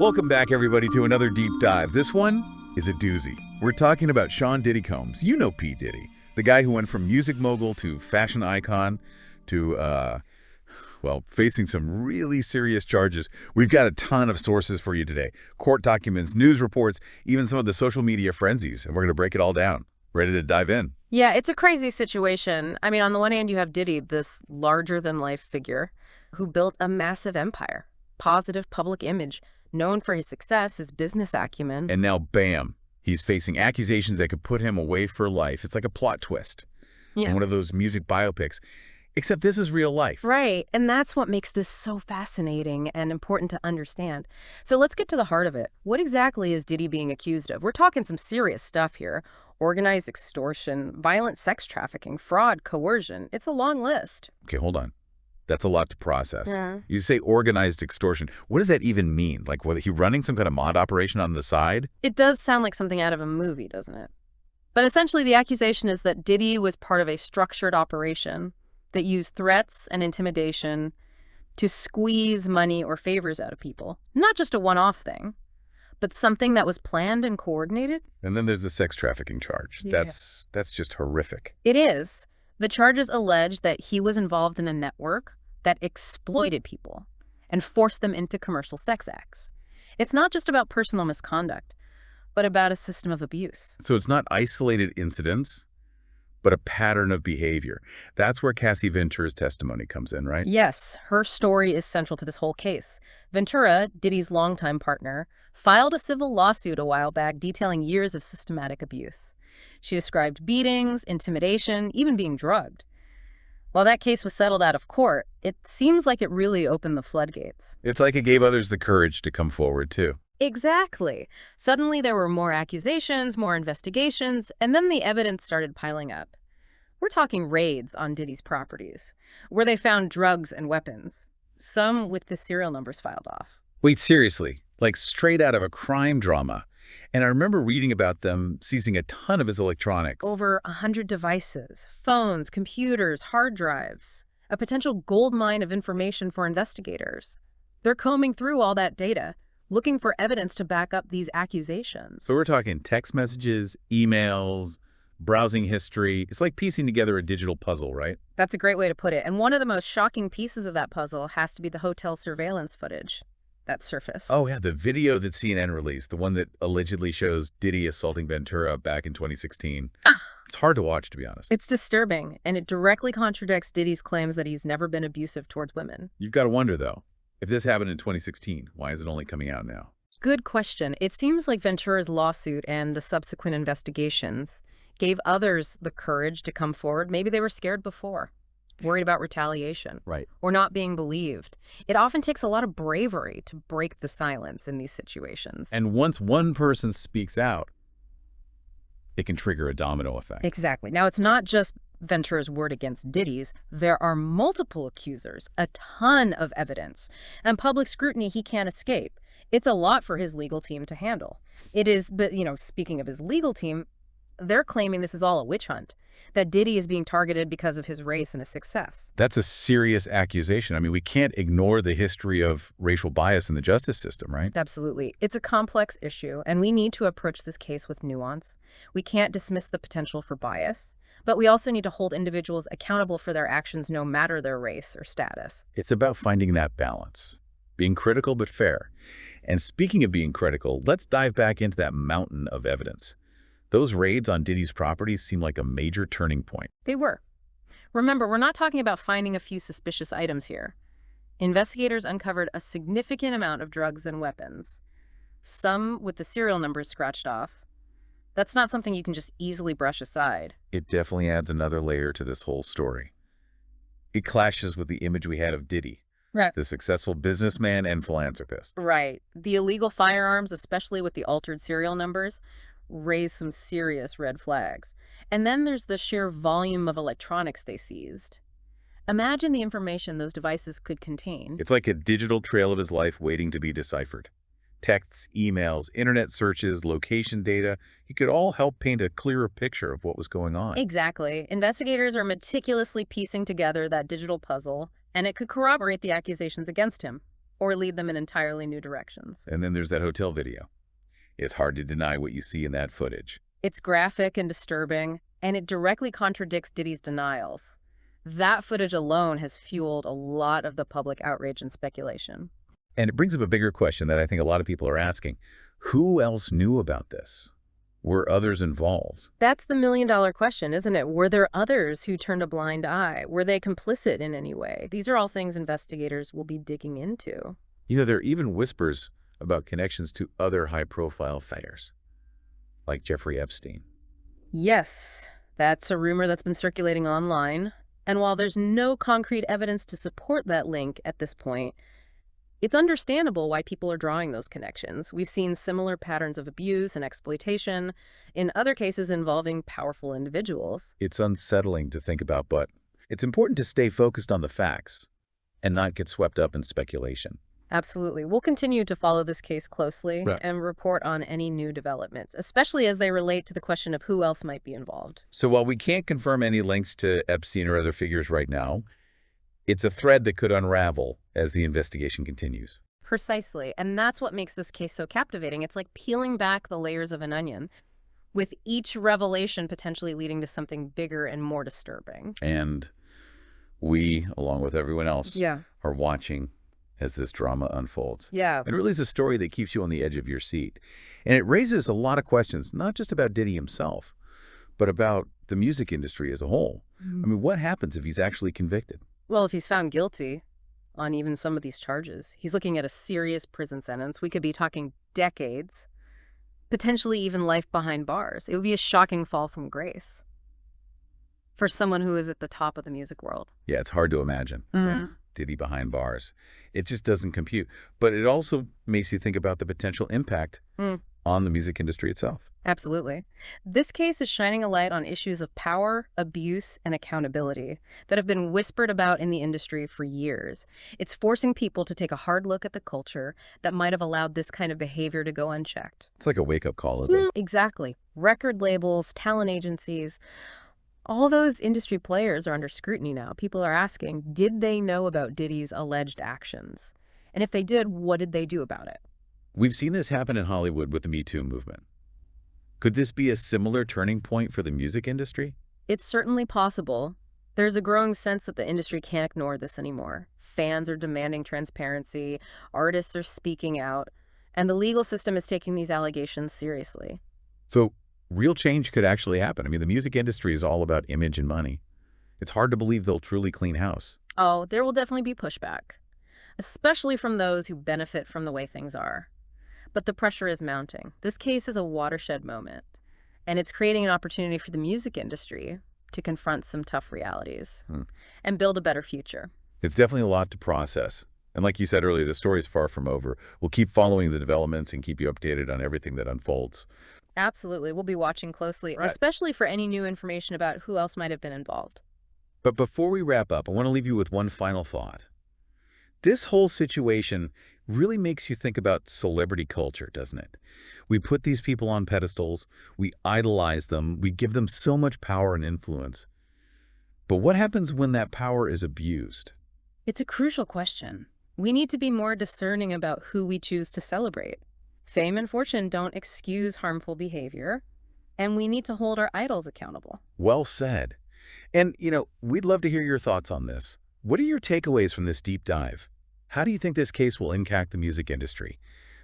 Welcome back, everybody, to another deep dive. This one is a doozy. We're talking about Sean Diddy Combs. You know P. Diddy, the guy who went from music mogul to fashion icon to, well, facing some really serious charges. We've got a ton of sources for you today. Court documents, news reports, even some of the social media frenzies. And we're going to break it all down. Ready to dive in? Yeah, it's a crazy situation. I mean, on the one hand, you have Diddy, this larger-than-life figure who built a massive empire, positive public image, known for his success, his business acumen. And now, bam, he's facing accusations that could put him away for life. It's like a plot twist in one of those music biopics. Except this is real life. Right, and that's what makes this so fascinating and important to understand. So let's get to the heart of it. What exactly is Diddy being accused of? We're talking some serious stuff here. Organized extortion, violent sex trafficking, fraud, coercion. It's a long list. Okay, hold on. That's a lot to process. Yeah. You say organized extortion. What does that even mean? Like, was he running some kind of mod operation on the side? It does sound like something out of a movie, doesn't it? But essentially, the accusation is that Diddy was part of a structured operation that used threats and intimidation to squeeze money or favors out of people. Not just a one-off thing, but something that was planned and coordinated. And then there's the sex trafficking charge. Yeah. That's just horrific. It is. The charges allege that he was involved in a network that exploited people and forced them into commercial sex acts. It's not just about personal misconduct, but about a system of abuse. So it's not isolated incidents, but a pattern of behavior. That's where Cassie Ventura's testimony comes in, right? Yes, her story is central to this whole case. Ventura, Diddy's longtime partner, filed a civil lawsuit a while back detailing years of systematic abuse. She described beatings, intimidation, even being drugged. While that case was settled out of court, it seems like it really opened the floodgates. It's like it gave others the courage to come forward, too. Exactly. Suddenly there were more accusations, more investigations, and then the evidence started piling up. We're talking raids on Diddy's properties, where they found drugs and weapons, some with the serial numbers filed off. Wait, seriously? Like straight out of a crime drama. And I remember reading about them seizing a ton of his electronics. Over 100 devices, phones, computers, hard drives, a potential gold mine of information for investigators. They're combing through all that data, looking for evidence to back up these accusations. So we're talking text messages, emails, browsing history. It's like piecing together a digital puzzle, right? That's a great way to put it. And one of the most shocking pieces of that puzzle has to be the hotel surveillance footage that surfaced. Oh, yeah, the video that CNN released, the one that allegedly shows Diddy assaulting Ventura back in 2016. It's hard to watch, to be honest. It's disturbing, and it directly contradicts Diddy's claims that he's never been abusive towards women. You've got to wonder, though, if this happened in 2016, why is it only coming out now? Good question. It seems like Ventura's lawsuit and the subsequent investigations gave others the courage to come forward. Maybe they were scared before, worried about retaliation, Right. or not being believed. It often takes a lot of bravery to break the silence in these situations. And once one person speaks out, it can trigger a domino effect. Exactly. Now, it's not just Ventura's word against Diddy's. There are multiple accusers, a ton of evidence, and public scrutiny he can't escape. It's a lot for his legal team to handle. It is, but, speaking of his legal team, they're claiming this is all a witch hunt, that Diddy is being targeted because of his race and his success. That's a serious accusation. I mean, we can't ignore the history of racial bias in the justice system, right? Absolutely. It's a complex issue, and we need to approach this case with nuance. We can't dismiss the potential for bias, but we also need to hold individuals accountable for their actions no matter their race or status. It's about finding that balance, being critical but fair. And speaking of being critical, let's dive back into that mountain of evidence. Those raids on Diddy's properties seem like a major turning point. They were. Remember, we're not talking about finding a few suspicious items here. Investigators uncovered a significant amount of drugs and weapons, some with the serial numbers scratched off. That's not something you can just easily brush aside. It definitely adds another layer to this whole story. It clashes with the image we had of Diddy, Right. the successful businessman and philanthropist. Right. The illegal firearms, especially with the altered serial numbers, raise some serious red flags. And then there's the sheer volume of electronics they seized. Imagine the information those devices could contain. It's like a digital trail of his life waiting to be deciphered. Texts, emails, internet searches, location data, it could all help paint a clearer picture of what was going on. Exactly. Investigators are meticulously piecing together that digital puzzle, and it could corroborate the accusations against him. or lead them in entirely new directions. And then there's that hotel video. It's hard to deny what you see in that footage. It's graphic and disturbing, and it directly contradicts Diddy's denials. That footage alone has fueled a lot of the public outrage and speculation. And it brings up a bigger question that I think a lot of people are asking. Who else knew about this? Were others involved? That's the million-dollar question, isn't it? Were there others who turned a blind eye? Were they complicit in any way? These are all things investigators will be digging into. You know, there are even whispers about connections to other high-profile affairs, like Jeffrey Epstein. Yes, that's a rumor that's been circulating online. And while there's no concrete evidence to support that link at this point, it's understandable why people are drawing those connections. We've seen similar patterns of abuse and exploitation in other cases involving powerful individuals. It's unsettling to think about, but it's important to stay focused on the facts and not get swept up in speculation. Absolutely. We'll continue to follow this case closely and report on any new developments, especially as they relate to the question of who else might be involved. So while we can't confirm any links to Epstein or other figures right now, it's a thread that could unravel as the investigation continues. Precisely. And that's what makes this case so captivating. It's like peeling back the layers of an onion, with each revelation potentially leading to something bigger and more disturbing. And we, along with everyone else, are watching as this drama unfolds. Yeah. It really is a story that keeps you on the edge of your seat. And it raises a lot of questions, not just about Diddy himself, but about the music industry as a whole. I mean, what happens if he's actually convicted? Well, if he's found guilty on even some of these charges, he's looking at a serious prison sentence. We could be talking decades, potentially even life behind bars. It would be a shocking fall from grace for someone who is at the top of the music world. Yeah, it's hard to imagine. Diddy behind bars. It just doesn't compute. But it also makes you think about the potential impact on the music industry itself. Absolutely. This case is shining a light on issues of power, abuse, and accountability that have been whispered about in the industry for years. It's forcing people to take a hard look at the culture that might have allowed this kind of behavior to go unchecked. It's like a wake-up call, isn't it? Exactly. Record labels, talent agencies, all those industry players are under scrutiny now. People are asking, did they know about Diddy's alleged actions? And if they did, what did they do about it? We've seen this happen in Hollywood with the Me Too movement. Could this be a similar turning point for the music industry? It's certainly possible. There's a growing sense that the industry can't ignore this anymore. Fans are demanding transparency, artists are speaking out, and the legal system is taking these allegations seriously. So real change could actually happen. I mean, the music industry is all about image and money. It's hard to believe they'll truly clean house. Oh, there will definitely be pushback, especially from those who benefit from the way things are. But the pressure is mounting. This case is a watershed moment, and it's creating an opportunity for the music industry to confront some tough realities and build a better future. It's definitely a lot to process. And like you said earlier, the story is far from over. We'll keep following the developments and keep you updated on everything that unfolds. Absolutely. We'll be watching closely, especially for any new information about who else might have been involved. But before we wrap up, I want to leave you with one final thought. This whole situation really makes you think about celebrity culture, doesn't it? We put these people on pedestals, we idolize them, we give them so much power and influence. But what happens when that power is abused? It's a crucial question. We need to be more discerning about who we choose to celebrate. Fame and fortune don't excuse harmful behavior, and we need to hold our idols accountable. Well said. And, we'd love to hear your thoughts on this. What are your takeaways from this deep dive? How do you think this case will impact the music industry?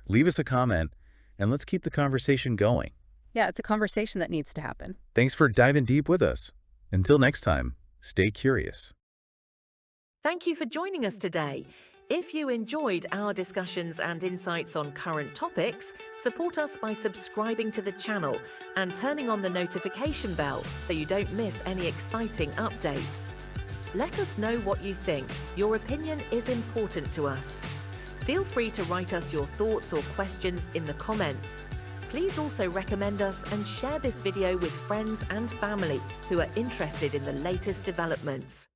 Leave us a comment, and let's keep the conversation going. Yeah, it's a conversation that needs to happen. Thanks for diving deep with us. Until next time, stay curious. Thank you for joining us today. If you enjoyed our discussions and insights on current topics, support us by subscribing to the channel and turning on the notification bell so you don't miss any exciting updates. Let us know what you think. Your opinion is important to us. Feel free to write us your thoughts or questions in the comments. Please also recommend us and share this video with friends and family who are interested in the latest developments.